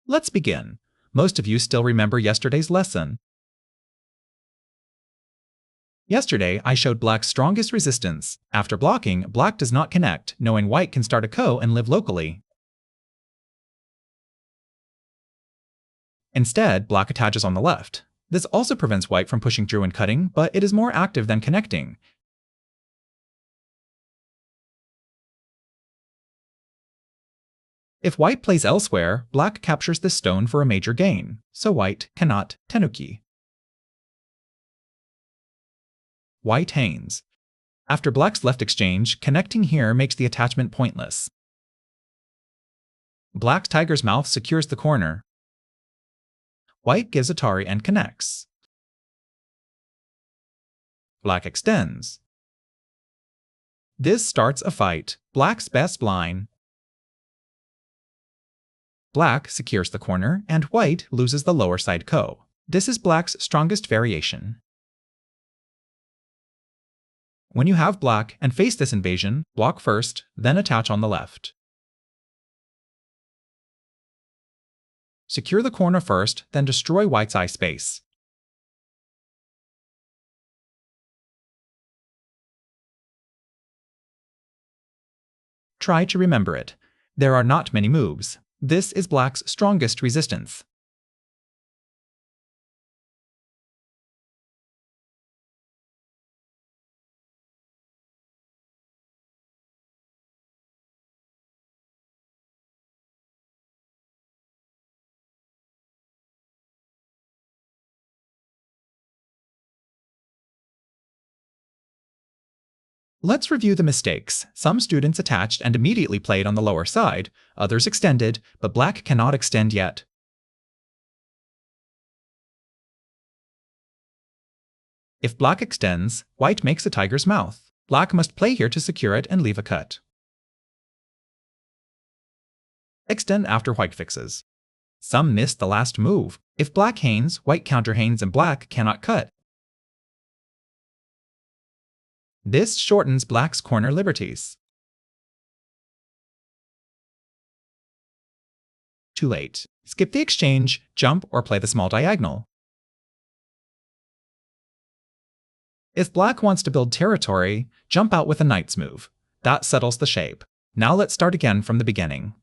Let's begin. Most of you still remember yesterday's lesson. Yesterday, I showed Black's strongest resistance. After blocking, Black does not connect, knowing White can start a ko and live locally. Instead, Black attaches on the left. This also prevents White from pushing through and cutting, but it is more active than connecting. If White plays elsewhere, Black captures this stone for a major gain, so White cannot tenuki. White hanes. After Black's left exchange, connecting here makes the attachment pointless. Black's tiger's mouth secures the corner. White gives atari and connects. Black extends. This starts a fight. Black's best line. Black secures the corner, and White loses the lower side ko. This is Black's strongest variation. When you have Black and face this invasion, block first, then attach on the left. Secure the corner first, then destroy White's eye space. Try to remember it. There are not many moves. This is Black's strongest resistance. Let's review the mistakes. Some students attached and immediately played on the lower side, others extended, but Black cannot extend yet. If Black extends, White makes a tiger's mouth. Black must play here to secure it and leave a cut. Extend after White fixes. Some missed the last move. If Black hanes, White counter hanes and Black cannot cut. This shortens Black's corner liberties. Too late. Skip the exchange, jump, or play the small diagonal. If Black wants to build territory, jump out with a knight's move. That settles the shape. Now let's start again from the beginning.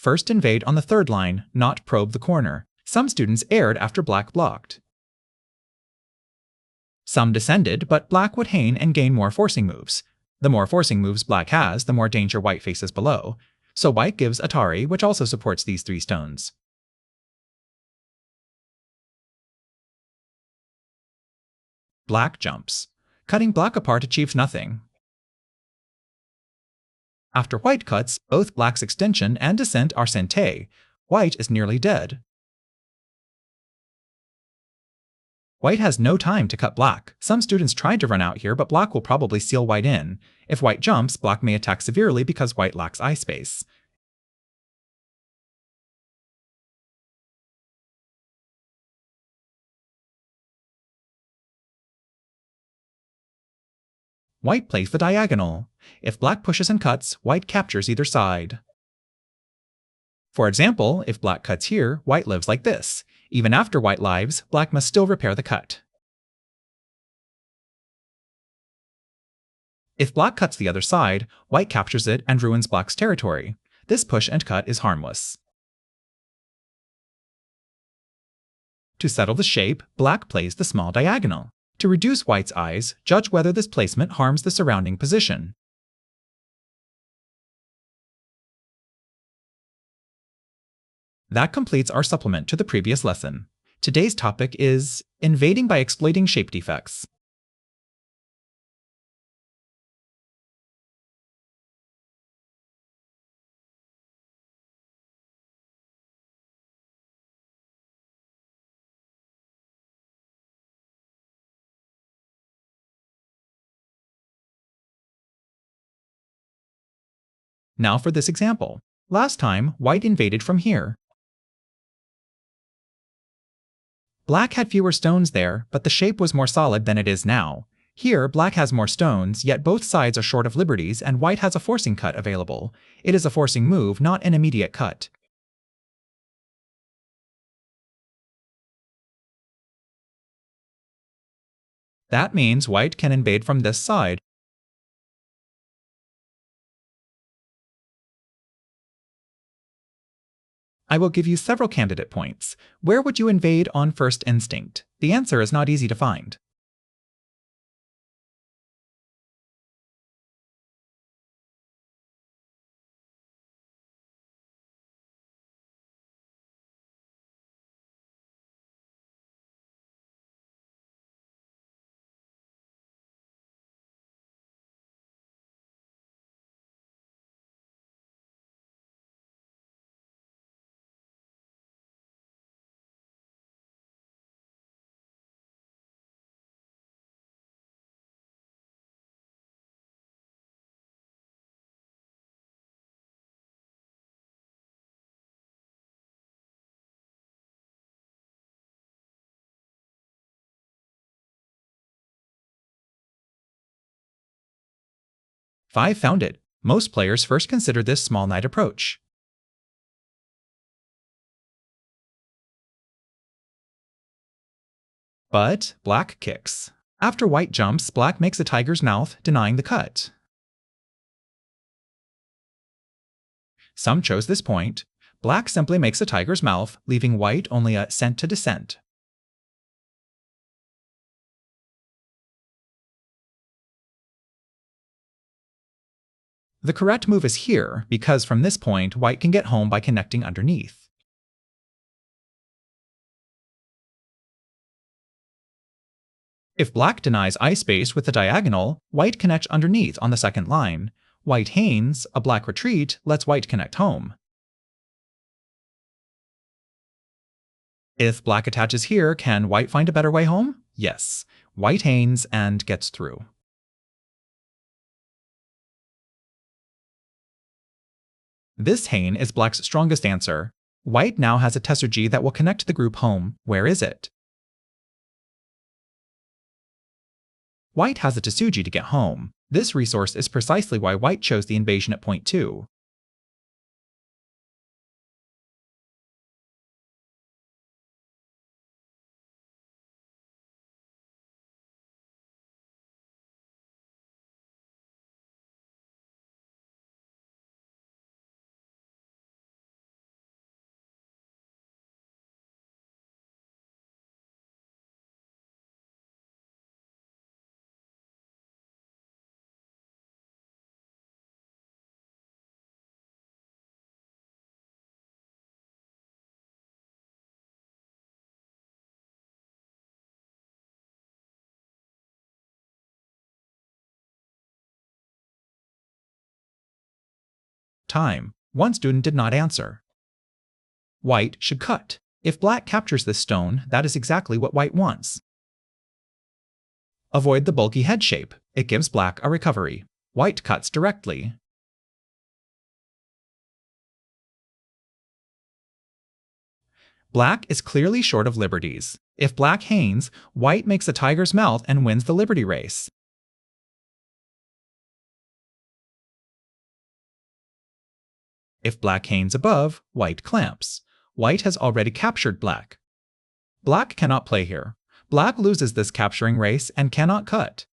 First invade on the third line, not probe the corner. Some students erred after Black blocked. Some descended, but Black would hane and gain more forcing moves. The more forcing moves Black has, the more danger White faces below. So White gives atari, which also supports these three stones. Black jumps. Cutting Black apart achieves nothing. After White cuts, both Black's extension and descent are sente. White is nearly dead. White has no time to cut Black. Some students tried to run out here, but Black will probably seal White in. If White jumps, Black may attack severely because White lacks eye space. White plays the diagonal. If Black pushes and cuts, White captures either side. For example, if Black cuts here, White lives like this. Even after White lives, Black must still repair the cut. If black cuts the other side, white captures it and ruins black's territory. This push and cut is harmless. To settle the shape, black plays the small diagonal. To reduce white's eyes, judge whether this placement harms the surrounding position. That completes our supplement to the previous lesson. Today's topic is invading by exploiting shape defects. Now for this example. Last time, white invaded from here. Black had fewer stones there, but the shape was more solid than it is now. Here, black has more stones, yet both sides are short of liberties and white has a forcing cut available. It is a forcing move, not an immediate cut. That means white can invade from this side. I will give you several candidate points. Where would you invade on first instinct? The answer is not easy to find. Five found it. Most players first consider this small knight approach. But black kicks. After white jumps, black makes a tiger's mouth, denying the cut. Some chose this point. Black simply makes a tiger's mouth, leaving white only a cent to descent. The correct move is here, because from this point, white can get home by connecting underneath. If black denies eye space with the diagonal, white connects underneath on the second line. White hanes, a black retreat, lets white connect home. If black attaches here, can white find a better way home? Yes. White hanes and gets through. This hane is black's strongest answer. White now has a tesuji that will connect the group home. Where is it? White has a tesuji to get home. This resource is precisely why white chose the invasion at point 2. Time. One student did not answer. White should cut. If black captures this stone, that is exactly what white wants. Avoid the bulky head shape. It gives black a recovery. White cuts directly. Black is clearly short of liberties. If black hanes, white makes a tiger's mouth and wins the liberty race. If black hanes above, white clamps. White has already captured black. Black cannot play here. Black loses this capturing race and cannot cut.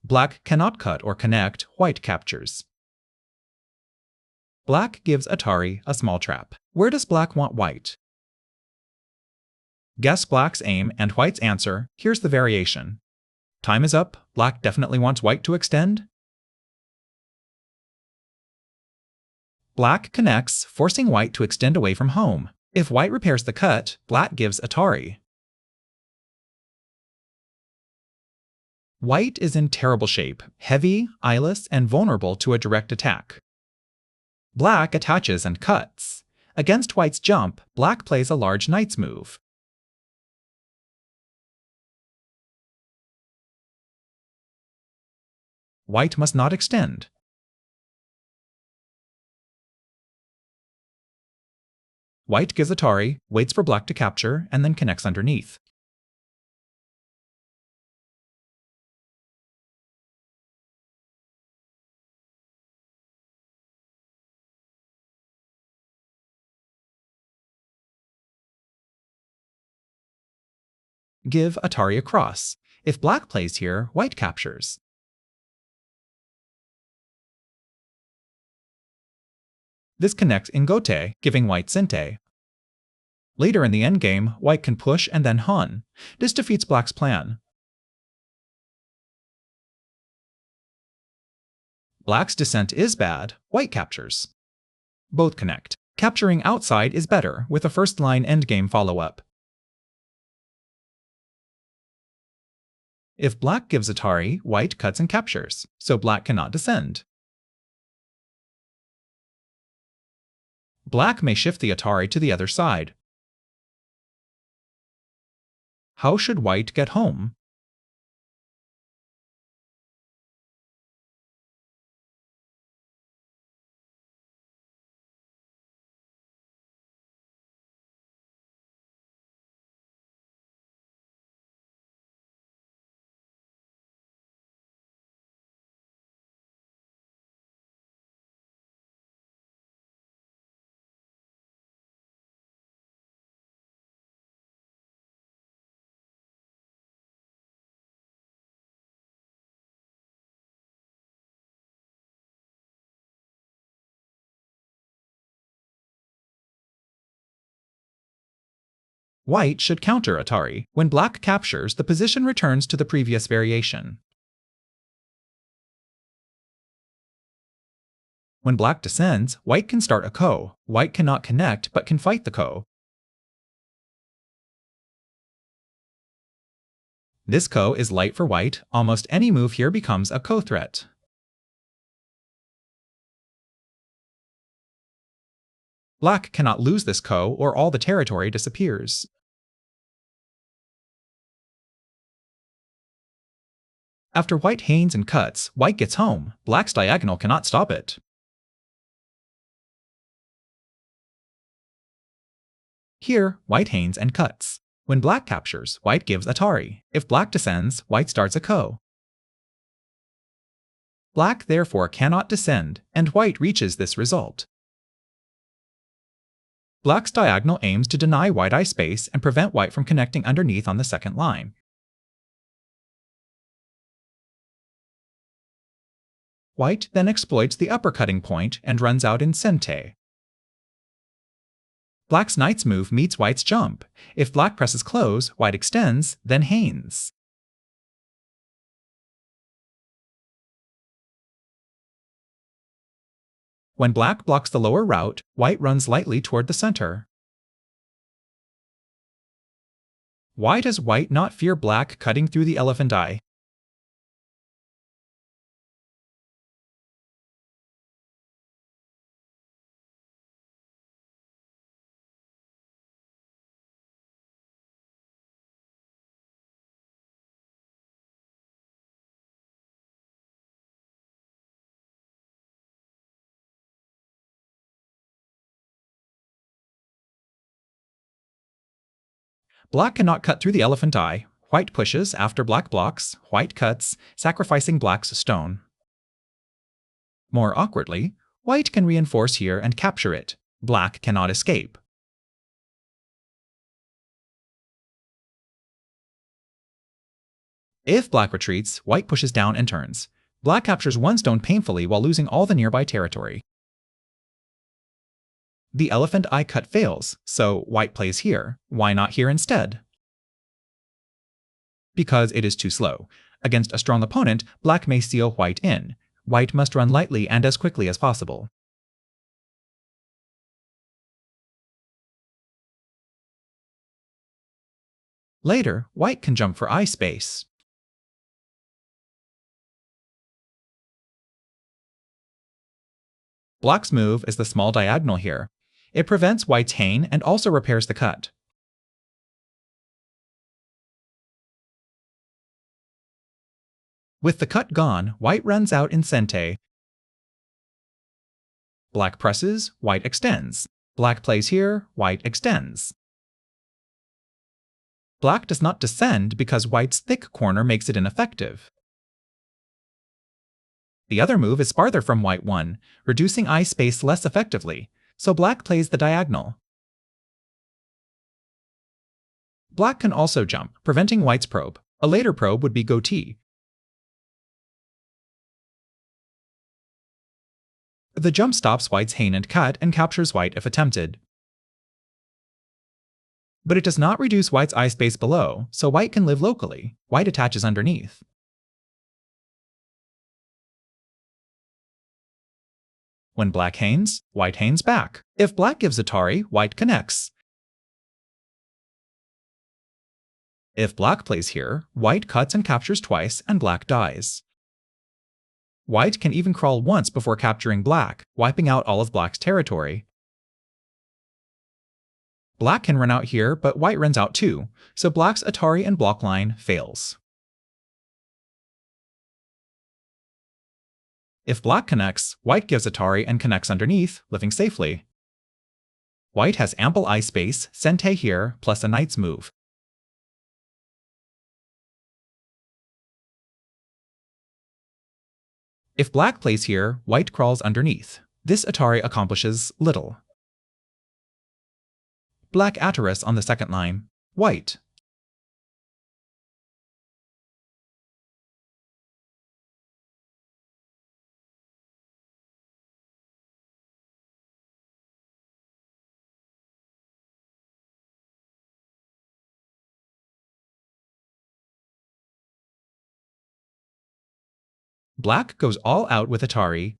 Black cannot cut or connect, white captures. Black gives Atari a small trap. Where does black want white? Guess black's aim and white's answer. Here's the variation. Time is up. Black definitely wants white to extend. Black connects, forcing white to extend away from home. If white repairs the cut, black gives Atari. White is in terrible shape, heavy, eyeless, and vulnerable to a direct attack. Black attaches and cuts. Against white's jump, black plays a large knight's move. White must not extend. White gives Atari, waits for black to capture, and then connects underneath. Give Atari a cross. If black plays here, white captures. This connects in gote, giving white sente. Later in the endgame, white can push and then hane. This defeats black's plan. Black's descent is bad, white captures. Both connect. Capturing outside is better, with a first-line endgame follow-up. If black gives Atari, white cuts and captures, so black cannot descend. Black may shift the Atari to the other side. How should white get home? White should counter Atari. When black captures, the position returns to the previous variation. When black descends, white can start a ko. White cannot connect, but can fight the ko. This ko is light for white. Almost any move here becomes a ko threat. Black cannot lose this ko, or all the territory disappears. After white hanes and cuts, white gets home. Black's diagonal cannot stop it. Here, white hanes and cuts. When black captures, white gives Atari. If black descends, white starts a ko. Black therefore cannot descend, and white reaches this result. Black's diagonal aims to deny white eye space and prevent white from connecting underneath on the second line. White then exploits the upper cutting point and runs out in sente. Black's knight's move meets white's jump. If black presses close, white extends, then hanes. When black blocks the lower route, white runs lightly toward the center. Why does white not fear black cutting through the elephant eye? Black cannot cut through the elephant eye. White pushes after black blocks, white cuts, sacrificing black's stone. More awkwardly, white can reinforce here and capture it. Black cannot escape. If black retreats, white pushes down and turns. Black captures one stone painfully while losing all the nearby territory. The elephant eye cut fails, so white plays here. Why not here instead? Because it is too slow. Against a strong opponent, black may seal white in. White must run lightly and as quickly as possible. Later, white can jump for eye space. Black's move is the small diagonal here. It prevents white's hane and also repairs the cut. With the cut gone, white runs out in sente. Black presses, white extends. Black plays here, white extends. Black does not descend because white's thick corner makes it ineffective. The other move is farther from white one, reducing eye space less effectively, so black plays the diagonal. Black can also jump, preventing white's probe. A later probe would be goatee. The jump stops white's hane-and-cut and captures white if attempted. But it does not reduce white's eye space below, so white can live locally. White attaches underneath. When black hanes, white hanes back. If black gives Atari, white connects. If black plays here, white cuts and captures twice, and black dies. White can even crawl once before capturing black, wiping out all of black's territory. Black can run out here, but white runs out too, so black's Atari and block line fails. If black connects, white gives Atari and connects underneath, living safely. White has ample eye space, sente here, plus a knight's move. If black plays here, white crawls underneath. This Atari accomplishes little. Black Ataris on the second line. White. Black goes all out with Atari.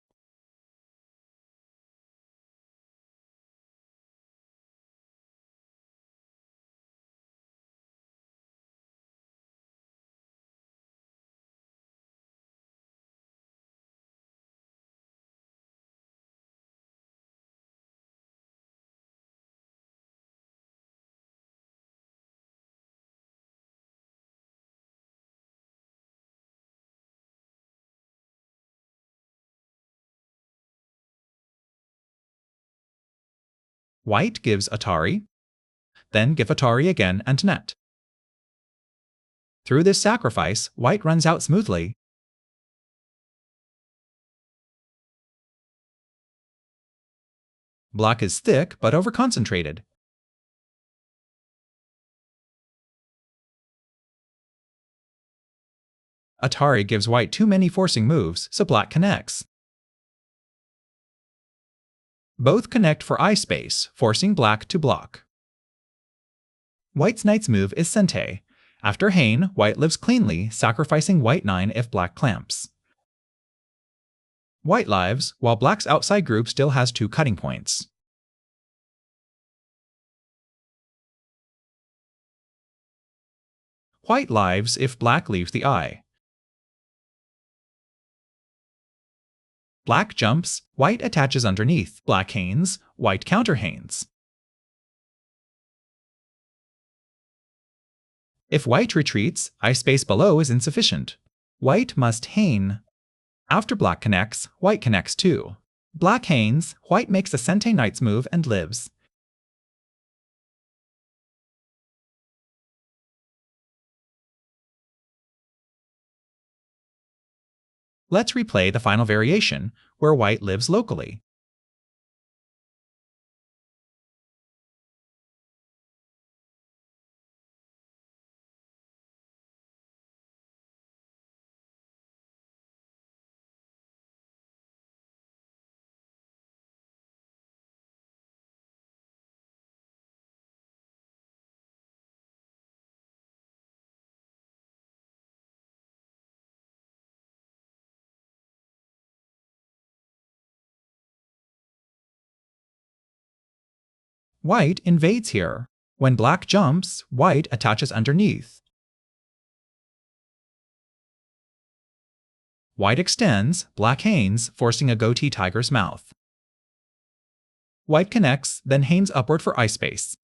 White gives Atari, then give Atari again and net. Through this sacrifice, white runs out smoothly. Black is thick but overconcentrated. Atari gives white too many forcing moves, so black connects. Both connect for eye space, forcing black to block. White's knight's move is sente. After hane, white lives cleanly, sacrificing white 9 if black clamps. White lives, while black's outside group still has 2 cutting points. White lives if black leaves the eye. Black jumps, white attaches underneath. Black hanes, white counter hanes. If white retreats, eye space below is insufficient. White must hane. After black connects, white connects too. Black hanes, white makes a sente knight's move and lives. Let's replay the final variation, where white lives locally. white invades here. When black jumps, white attaches underneath. White extends, black hanes, forcing a goatee tiger's mouth. White connects, then hanes upward for eye space.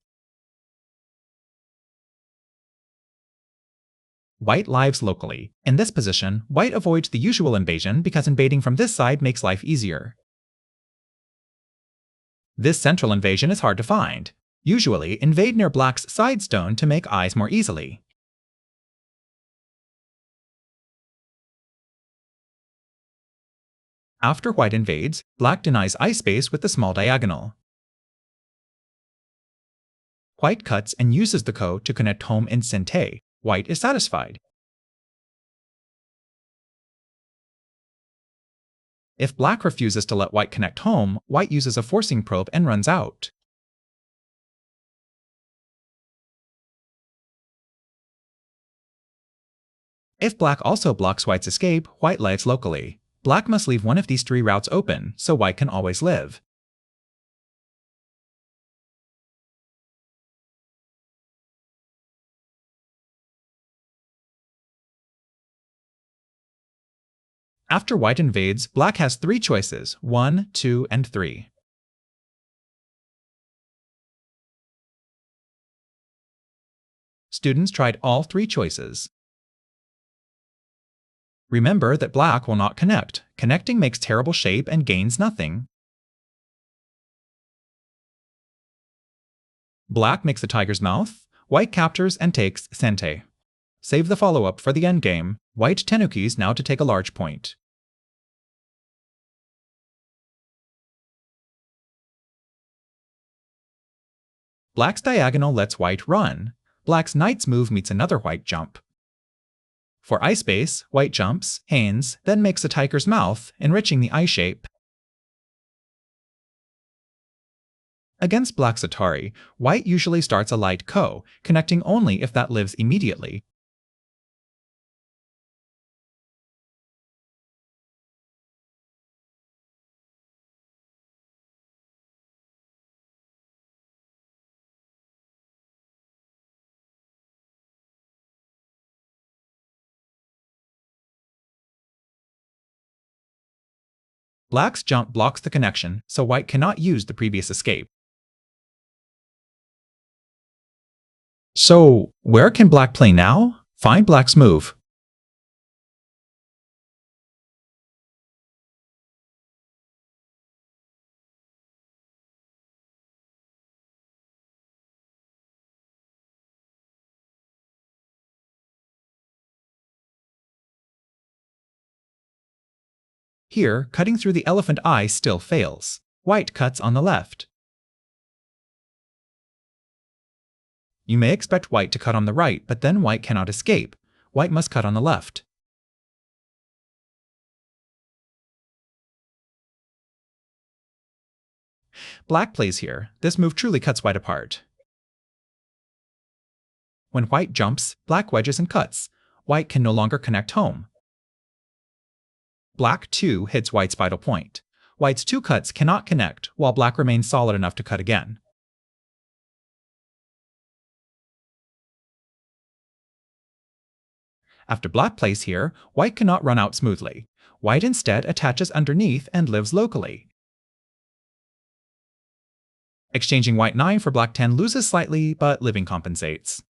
White lives locally. In this position, white avoids the usual invasion because invading from this side makes life easier. This central invasion is hard to find. Usually, invade near black's side stone to make eyes more easily. After white invades, black denies eye space with the small diagonal. White cuts and uses the ko to connect home in sente. White is satisfied. If black refuses to let white connect home, white uses a forcing probe and runs out. If black also blocks white's escape, white lives locally. Black must leave one of these three routes open, so white can always live. After white invades, black has three choices: 1, 2, and 3. Students tried all three choices. Remember that black will not connect. Connecting makes terrible shape and gains nothing. Black makes a tiger's mouth. White captures and takes sente. Save the follow-up for the endgame. White tenukis now to take a large point. Black's diagonal lets white run. Black's knight's move meets another white jump. For eye space, white jumps, hanes, then makes a tiger's mouth, enriching the eye shape. Against black's Atari, white usually starts a light ko, connecting only if that lives immediately. Black's jump blocks the connection, so white cannot use the previous escape. So, where can black play now? Find black's move. Here, cutting through the elephant eye still fails. White cuts on the left. You may expect white to cut on the right, but then white cannot escape. White must cut on the left. Black plays here. This move truly cuts white apart. When white jumps, black wedges and cuts. White can no longer connect home. Black 2 hits white's vital point. White's 2 cuts cannot connect, while black remains solid enough to cut again. After black plays here, white cannot run out smoothly. White instead attaches underneath and lives locally. Exchanging white 9 for black 10 loses slightly, but living compensates.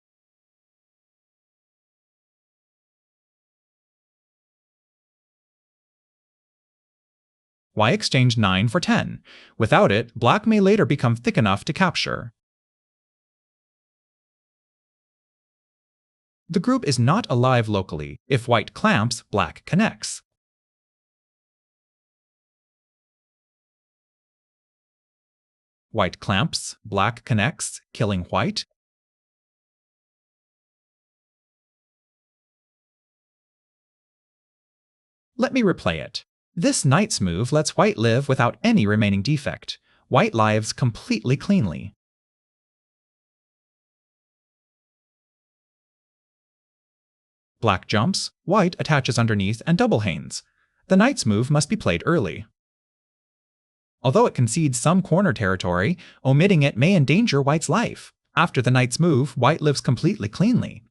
Why exchange 9 for 10? Without it, black may later become thick enough to capture. The group is not alive locally. If white clamps, black connects. White clamps, black connects, killing white. Let me replay it. This knight's move lets white live without any remaining defect. White lives completely cleanly. Black jumps, white attaches underneath and double hanes. The knight's move must be played early. Although it concedes some corner territory, omitting it may endanger white's life. After the knight's move, white lives completely cleanly.